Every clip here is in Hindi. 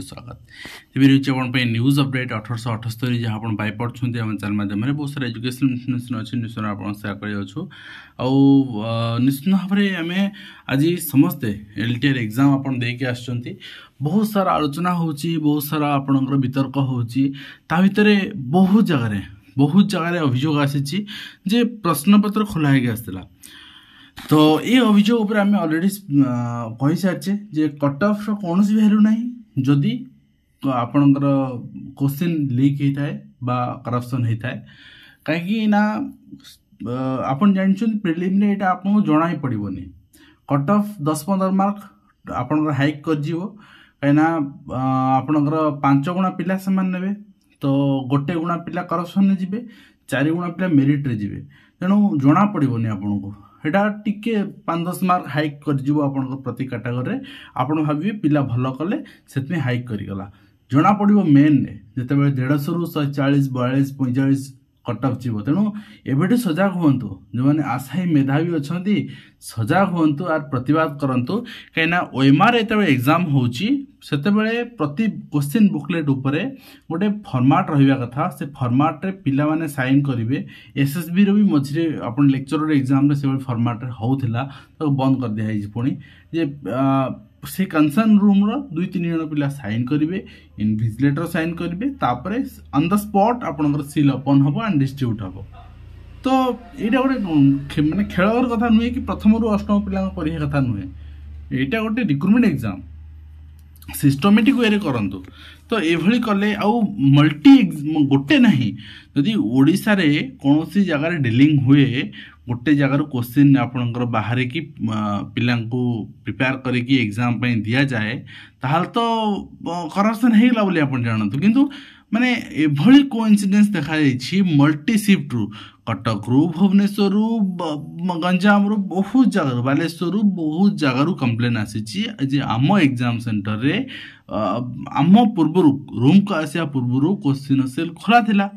स्वागत तेज न्यूज अपडेट 1878 जहाँ आप पाइपे आम चैनल माध्यम बहुत सारा एजुकेशन इनफर्मेशन अच्छी निश्चय आप सेयार कर निश्चित भाव में आम आज समस्ते एलटीआर एग्जाम आप देके आसुँच बहुत सारा आलोचना होची बहुत सारा आपणकर वितर्क होची ता भितर बहुत जगह अभियोग आसी जे प्रश्नपत्र खोला आसला तो ये अभियोग आम अलरेडी कही सारी जे कट ऑफ कौन वैल्यू ना जदि आपणकर क्वेश्चन लीक होता है बा करप्शन होता है कहीं ना आपन जानते प्रिलिम रे आपको जना ही पड़ोनी कट ऑफ 10-15 मार्क आपणकर हाइक कर कहीं आपणकर 5 गुणा पिला समान ने तो 1 गुणा पिला करप्शन जी 4 गुणा पिला मेरिट रे जी तेणु जना पड़ोनी आपन को एटा टिके 5-10 मार्क हाइक कर प्रति कैटेगोरी आपड़ भाविए पिला भल कले से हाइक करगला जना पड़ो मेन जिते 150 रु 140 42 45 कट ऑफ जीव तेणु एबेठू सजग हूँ जो मैंने आशायी मेधावी अच्छा सजग हूँ आर प्रतिवाद करूँ कहीं ओएमआर जो एग्जाम होची प्रति क्वेश्चन बुकलेट उपरे गोटे फॉर्मेट रहा कथा से फॉर्मेट रे पिला माने साइन करेंगे एसएसबी रो भी मझे अपन लेक्चरर एग्जाम रे से फॉर्मेट होउथिला तो बंद कर दिया पुणी जे से कंसर्न रूम रो 2-3 जन पिला साइन करेंगे इनविजिलेटर साइन करेंगे तापर ऑन द स्पॉट आपनकर सील ओपन हम एंड डिस्ट्रीब्यूट हम तो यहाँ गोटे माने खेलर कथा नुहे कि प्रथम रु अष्टम पिला परीक्षा कथा नुहे यहाँ गोटे रिक्रुटमेंट एग्जाम सिस्टमेटिक वे करंतु तो ये कले आउ मल्टी गोटे नहीं जदि ओडिशा रे कौन सी जगह डीलिंग हुए गोटे जगार क्वेश्चन आपणकर बाहर की पिला प्रिपेयर करके एग्जाम दि जाए ताल तो करप्शन होगा बोली आप जानतु किंतु माने एभली कोइंसिडेंस देखा मल्टी शिफ्ट रु कटक रु भुवनेश्वर गंजाम रु बहुत जगह बालेश्वर बहुत जगार कंप्लेन आसी आम एग्जाम सेंटर रे आम पूर्व रूम को आसिया पूर्व क्वेश्चन सेल खोला थिला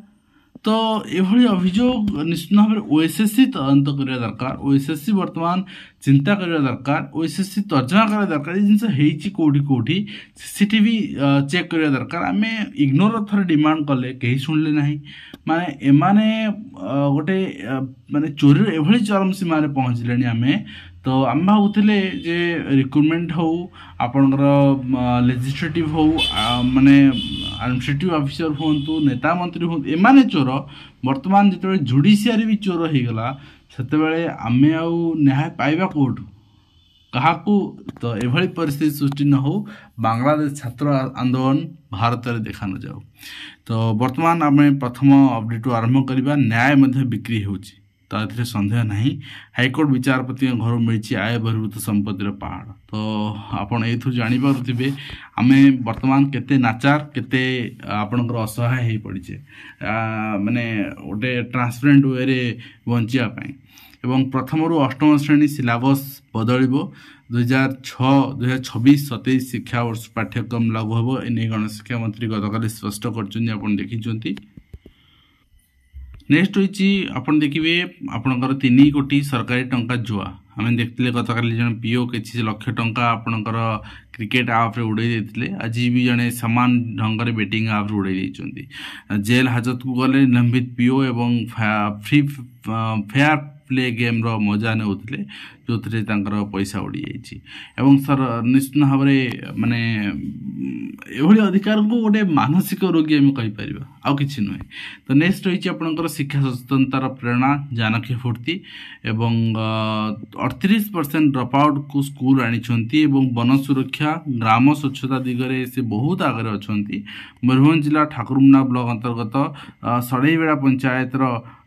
तो ये अभियोग निश्चित भाव में ओएसएससी तदंत करने दरकार ओएसएससी वर्तमान चिंता करने दरकार ओएसएससी तर्जमा करने दरकार जिनस कौटी कौटी सीसीटीवी चेक करने दरकार आम इग्नोर थर डिमांड कले कहीं शुणिले ना माने एमाने गोटे माने चोरी एभली चरम सीमा पहुँचले आम तो आम भावुले जे रिक्रुटमेंट हो आपणकर लेजिस्लेटिव हो माने एडमिनिस्ट्रेटिव ऑफिसर हूँ नेता मंत्री हूँ एमाने चोर वर्तमान जिते जुडिशियरी भी चोर हो गला से आम आउ न्याय पाइबा कौटू क्या तो एभली परिस्थिति सृष्टि न हो बांग्लादेश छात्र आंदोलन भारत में देखा न जाऊ तो वर्तमान आम प्रथम अपडेट आरंभ करवा न्याय बिक्री होची तो सन्देह नहीं हाईकोर्ट विचारपति घर मिली आय बहिर्भूत संपत्तिर पहाड़ तो आपड़ ये जापे आम बर्तमान केते नाचार केते आपणकर असहाय हो पड़े माने गोटे ट्रांसपेरेंट वे रे बचापी एवं प्रथम रु अष्टम श्रेणी सिलेबस बदल 2006-2026-27 शिक्षावर्ष पाठ्यक्रम लागू हम एने गणशिक्षा मंत्री गतकाली स्पष्ट कर देखी नेक्स्ट होइछि आपण देखिबे आपणकर 3 कोटी सरकारी टंका जुआ आम देखते गतकाली जन पीओ किसी लक्ष टंका आपणकर क्रिकेट आप रे उड़े देथिले आज भी जने समान ढंग रे बेटिंग आप रे उड़े देइचंती जेल हाजत को गले निलंबित पीओ एवं फ्री फेयर प्ले गेम रो मजा नेउथिले जो पैसा उड़ी जाइए सर निश्चित भाव में माने एभली अधिकार को गोटे मानसिक रोगी आम कहीपर आउ कि नुहे तो नेक्स्ट रही आपंकर शिक्षा सचेतनतार प्रेरणा जानकी फूर्ति एवं 38% ड्रप आउट को स्कूल आनी वन सुरक्षा ग्राम स्वच्छता दिगरे से बहुत आगे अच्छा मयूरभंज जिला ठाकुरमुंडा ब्लॉक अंतर्गत सड़ईबेड़ा पंचायतर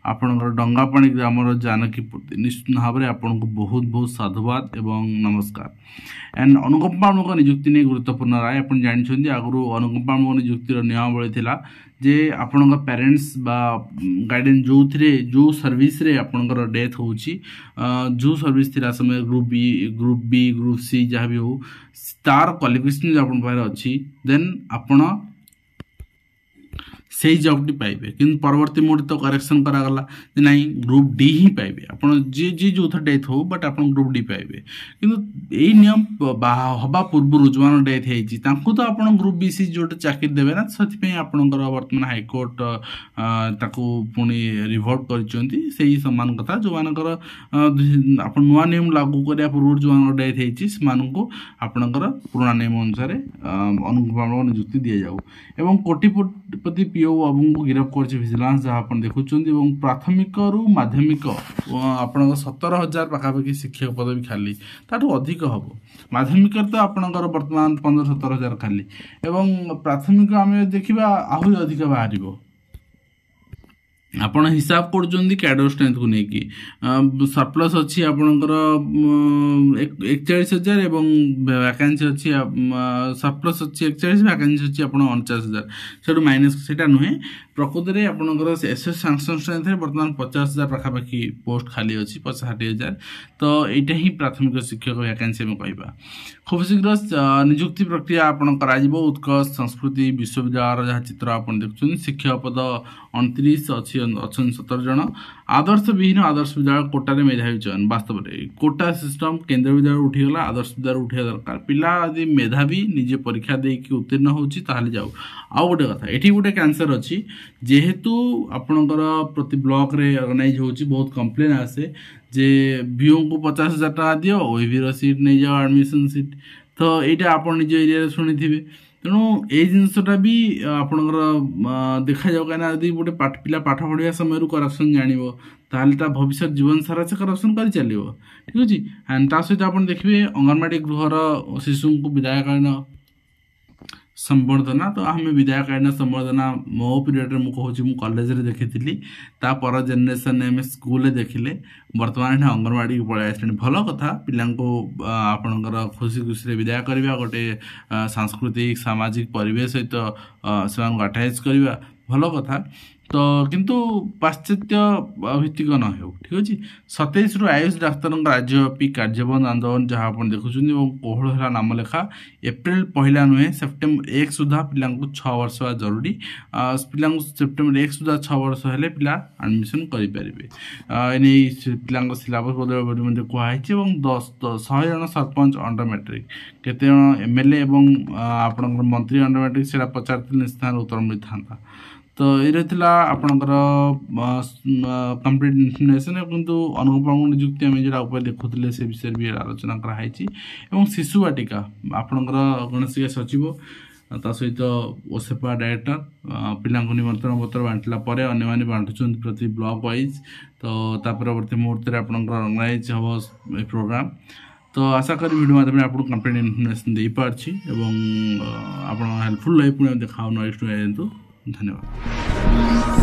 आपणकर डंगापाणी ग्रामर जानकीपुर निश्चित भाव में आपको बहुत बहुत साधुवाद एवं नमस्कार। एंड अनुकंपा आमक निजुक्ति नहीं गुरुत्वपूर्ण राय आप जानते आगु अनुकंपा आमक निजुक्तिर नियमावली थिला जे आपण पेरेंट्स बा गार्डियन जो थे जो सर्विस रे आपणकर डेथ होची जो सर्विस थिला समय ग्रुप बी ग्रुप सी जहाँ भी हो तार क्वालिफिकेशन आपन पारे अच्छी देन आपण से जॉब पाइबे कि परवर्ती मुहूर्त तो करेक्शन करागला नहीं ग्रुप डी ही पाइबे आपन जी जी जो डेथ हो बट आप ग्रुप डी पाइबे किंतु यही नियम हवा पूर्व जो डेथ हो तो आप ग्रुप बी सी जो चाकरी देवे ना से आपंकर बर्तमान हाइकोर्ट ताकू पुणी रिभोट कर समान कथा जो मानकर आप नुआ नियम लागू करने पूर्व जो डेथ हो आपणकर पुराना नियम अनुसार अनुकंपा निजुक्ति दि जाऊ एवं कोटिपति पीओ बाबू को गिरफ्त कर विजिलेंस जहाँ आप देखुं प्राथमिक रु माध्यमिक आप 17,000 पाखापाखि शिक्षक पद भी खाली ताठू अधिक हम माध्यमिक तो आपंकर बर्तमान 15-17,000 खाली एवं प्राथमिक आम देखा आहरी अधिक बाहर आपण हिसाब कर कैडर स्ट्रेंथ को लेकिन सरप्लस अच्छी आपणकर 41,000 एवं वैकेंसी अच्छी सरप्लस अच्छी 41 वैकेंसी अच्छी आप 49,000 से माइनस से नुहे प्रकृत में आपंकर एसएस सैंक्शन स्ट्रेंथ बर्तमान 50,000 पाखापाखि पोस्ट खाली अच्छी 50-60,000 तो यहाँ ही प्राथमिक शिक्षक वैकेंसी आम कह खूब शीघ्र निजुक्ति प्रक्रिया आपन करा उत्कर्ष संस्कृति विश्वविद्यालय जहाँ चित्र आप देखुं शिक्षक पद 29 अच्छी 17 जन आदर्श विहीन आदर्श विद्यालय कोटारे मेधावी चयन वास्तव में कोटा सिस्टम केंद्र विद्यालय उठीगला आदर्श विद्यालय उठा दरकार पिला यदि मेधावी निजे परीक्षा देकी उत्तीर्ण होची ताहले जाऊ आउ गोटे कथा एठी गोटे कैंसर अच्छी जेहेतु आपणकर प्रति ब्लॉक रे ऑर्गेनाइज होची बहुत कंप्लेन आसे जे बीओ को 50,000 टका दियो ओईवी सीट नहीं जाओ एडमिशन सीट तो यहाँ आप निज एरिया शुणी थे तेणु ये जिनसटा भी आपणकर देखा जाऊ कहीं यदि गोटे पिला पाठ पढ़ा समय करप्शन जानिबो ताहले ता भविष्य जीवन सारा से करप्शन कर चलो ठीक अच्छे एंड ता सहित आप देखिए अंगनवाड़ी गृहर शिशु को विदायकालीन संबर्धना तो आम विदायकालीन संबर्धना मो पीरियड में मुझे कॉलेज रे देखी पर जेनेरेशन एम स्कूल देखिले बर्तमान अंगनवाड़ी पलि आस भल कथा पिला आपणकर खुशी खुशी विदाय करवा गोटे सांस्कृतिक सामाजिक परिवेश सहित से अटैच करवा भल कथा तो किंतु पाश्चात्य भित्तिक न हो ठीक अच्छे 27 रु आयुष डाक्तर राज्यव्यापी कार्यबंद आंदोलन जहाँ आप देखुं कोहल है नाम लेखा एप्रिल 1 नुहे सेप्टेम्बर 1 सुधा पिला 6 वर्ष हवा जरूरी पिला सेप्टेम्बर 1 सुधा 6 वर्ष हेले पिला एडमिशन करें पिला सिलेबस बदल कहुई 100 जन सरपंच अंडर मैट्रिक केते जन एमएलए और आप मंत्री अंडर मैट्रिक से पचार स्थान उत्तर मिलता तो ये आपणकर कंप्लीट इन्फर्मेशन किंतु अनुकंपा निजुक्ति आम जो देखुले से विषय भी आलोचना कराई शिशु वाटिका आपणकर गणेश सचिव ता सहित ओसेपा डायरेक्टर पिला निमंत्रण पत्र बांटला अन्य बांटुं प्रति ब्लॉक वाइज तो परवर्ती मुहूर्त में आपंकर ऑर्गेनाइज हम प्रोग्राम तो आशा करी वीडियो माध्यम आपको कंप्लीट इन्फर्मेशन दे पार्ची आप हेल्पफुल लाइफ पुणी देखा नेक्स्ट धन्यवाद।